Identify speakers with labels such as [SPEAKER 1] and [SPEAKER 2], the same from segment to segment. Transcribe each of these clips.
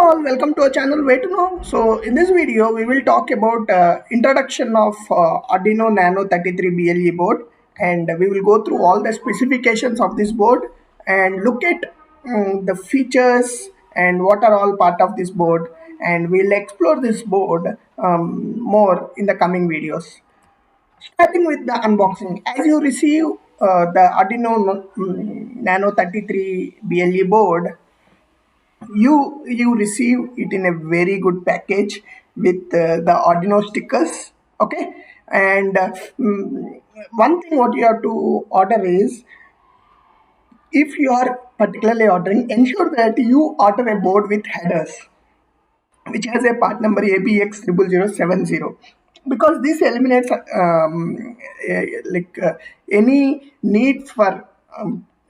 [SPEAKER 1] all, welcome to our channel Way to Know. So in this video we will talk about introduction of Arduino Nano 33 BLE board, and we will go through all the specifications of this board and look at the features and what are all part of this board, and we'll explore this board more in the coming videos. Starting with the unboxing, as you receive the Arduino Nano 33 BLE board, you receive it in a very good package with the Arduino stickers. Okay, and one thing what you have to order is, if you are particularly ordering, ensure that you order a board with headers which has a part number ABX0070, because this eliminates any need for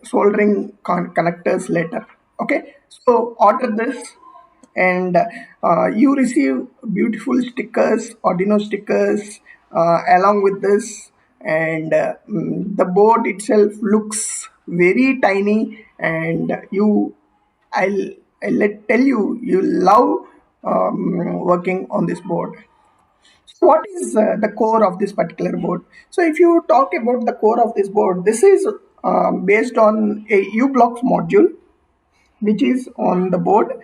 [SPEAKER 1] soldering connectors later. Okay, so order this, and you receive beautiful stickers, Arduino stickers, along with this, and the board itself looks very tiny, and I'll, tell you, you love working on this board. So what is the core of this particular board? So if you talk about the core of this board, this is based on a U-Blocks module which is on the board,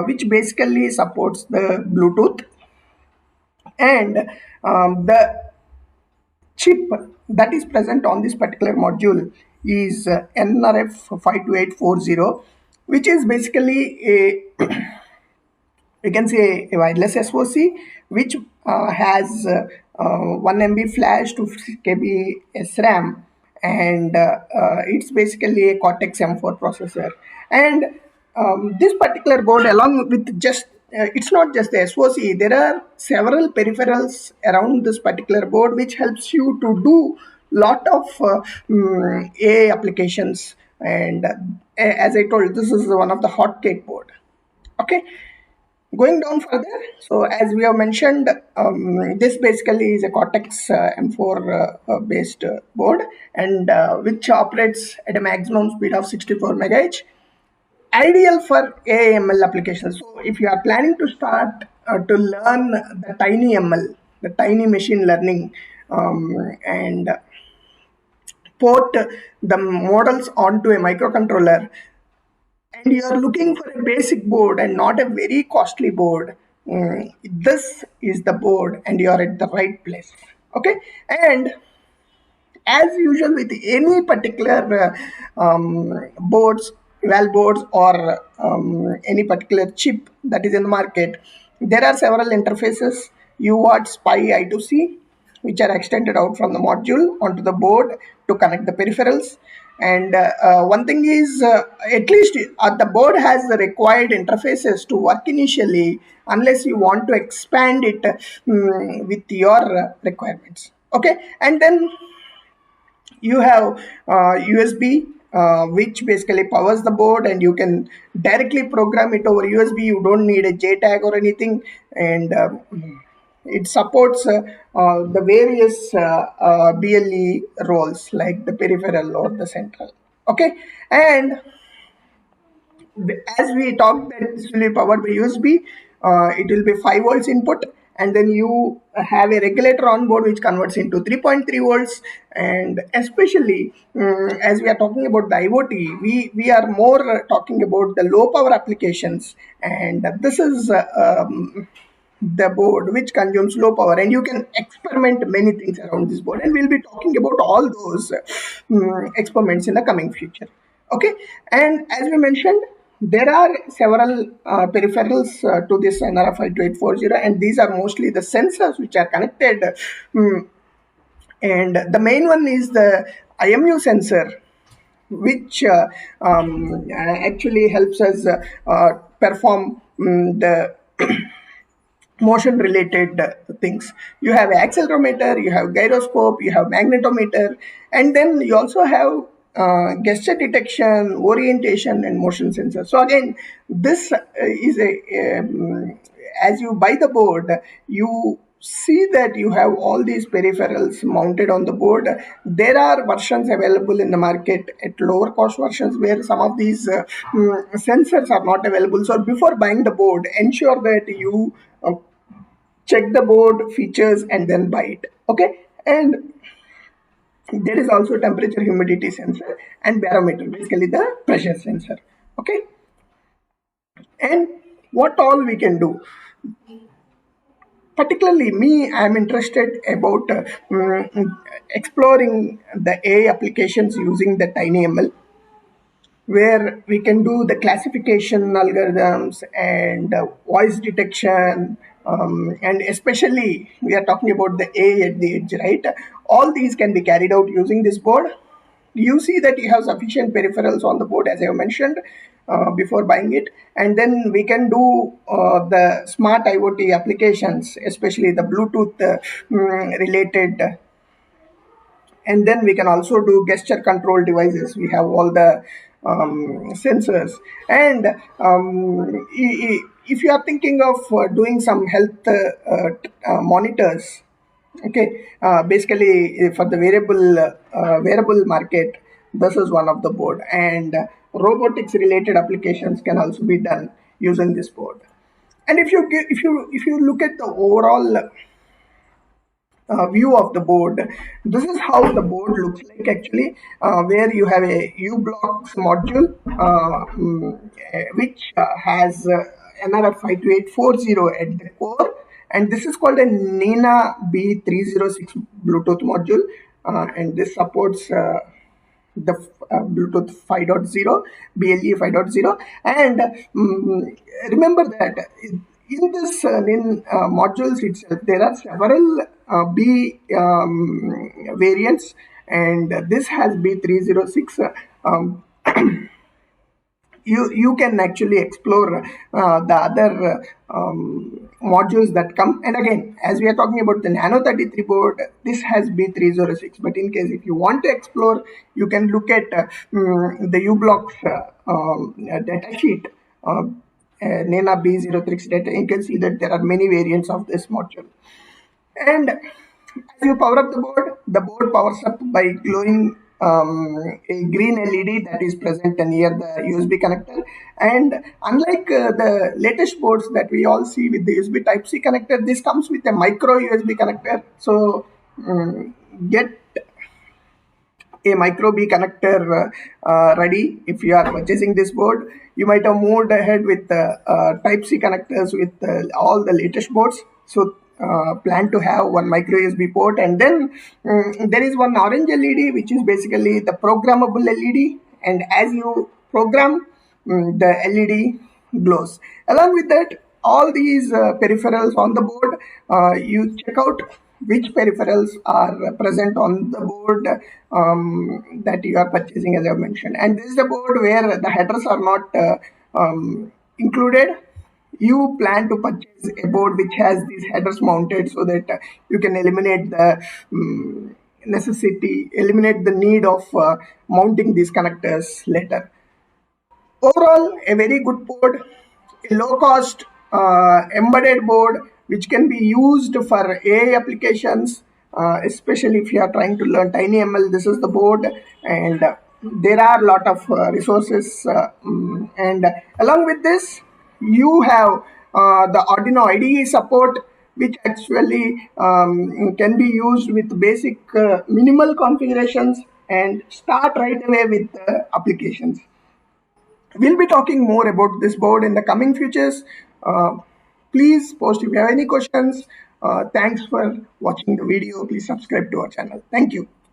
[SPEAKER 1] which basically supports the Bluetooth, and the chip that is present on this particular module is NRF52840, which is basically a we can say a wireless SoC, which has 1 MB flash to 6 KB SRAM, and it's basically a Cortex M4 processor. And this particular board, along with just it's not just the SoC, there are several peripherals around this particular board which helps you to do lot of AI applications. And as I told, this is one of the hot cake board. Okay, going down further, so as we have mentioned, this basically is a Cortex M4 based board, and which operates at a maximum speed of 64 MHz, ideal for AML applications. So if you are planning to start to learn the tiny ML, the tiny machine learning, and port the models onto a microcontroller, and you are looking for a basic board and not a very costly board, this is the board and you are at the right place. Okay, and as usual with any particular boards, eval boards, or any particular chip that is in the market, there are several interfaces: UART, SPI, I2C, which are extended out from the module onto the board to connect the peripherals. And one thing is, at least the board has the required interfaces to work initially, unless you want to expand it with your requirements. Okay, and then you have USB, which basically powers the board, and you can directly program it over USB. You don't need a JTAG or anything, and it supports the various BLE roles like the peripheral or the central. Okay, and as we talked that this will be powered by USB, it will be 5 volts input, and then you have a regulator on board which converts into 3.3 volts. And especially as we are talking about the IoT, we are more talking about the low power applications, and this is the board which consumes low power, and you can experiment many things around this board, and we'll be talking about all those experiments in the coming future. Okay, and as we mentioned, there are several peripherals to this NRF52840, and these are mostly the sensors which are connected. And the main one is the IMU sensor, which actually helps us perform the motion related things. You have accelerometer, you have gyroscope, you have magnetometer, and then you also have gesture detection, orientation, and motion sensor. So again, this is a as you buy the board, you see that you have all these peripherals mounted on the board. There are versions available in the market at lower cost versions where some of these sensors are not available. So before buying the board, ensure that you check the board features and then buy it. Okay, and there is also temperature humidity sensor and barometer, basically the pressure sensor. Okay, and what all we can do, particularly me, I'm interested about exploring the AI applications using the tinyml, where we can do the classification algorithms and voice detection, and especially we are talking about the AI at the edge, right? All these can be carried out using this board. You see that you have sufficient peripherals on the board, as I have mentioned before buying it, and then we can do the smart IoT applications, especially the Bluetooth related, and then we can also do gesture control devices. We have all the sensors, and if you are thinking of doing some health monitors, okay, basically for the wearable market, this is one of the board, and robotics related applications can also be done using this board. And if you look at the overall view of the board, this is how the board looks like actually, where you have a U-blocks module, which has NRF52840 at the core, and this is called a Nina B306 Bluetooth module, and this supports the Bluetooth 5.0, BLE 5.0, and remember that in this modules itself, there are several B variants, and this has B306. You can actually explore the other modules that come. And again, as we are talking about the Nano 33 board, this has B306. But in case if you want to explore, you can look at the uBlocks data sheet, Nena B03 data. You can see that there are many variants of this module. And as you power up the board powers up by glowing a green LED that is present near the USB connector. And unlike the latest boards that we all see with the USB Type-C connector, this comes with a micro USB connector. So get a micro B connector ready if you are purchasing this board. You might have moved ahead with Type-C connectors with all the latest boards. So plan to have one micro USB port, and then there is one orange LED which is basically the programmable LED, and as you program, the LED glows. Along with that, all these peripherals on the board, you check out which peripherals are present on the board that you are purchasing, as I mentioned. And this is the board where the headers are not included. You plan to purchase a board which has these headers mounted, so that you can eliminate the eliminate the need of mounting these connectors later. Overall, a very good board, a low cost embedded board which can be used for AI applications, especially if you are trying to learn tinyml. This is the board, and there are a lot of resources. And along with this, you have the Arduino IDE support, which actually can be used with basic minimal configurations and start right away with applications. We'll be talking more about this board in the coming futures. Please post if you have any questions. Thanks for watching the video. Please subscribe to our channel. Thank you.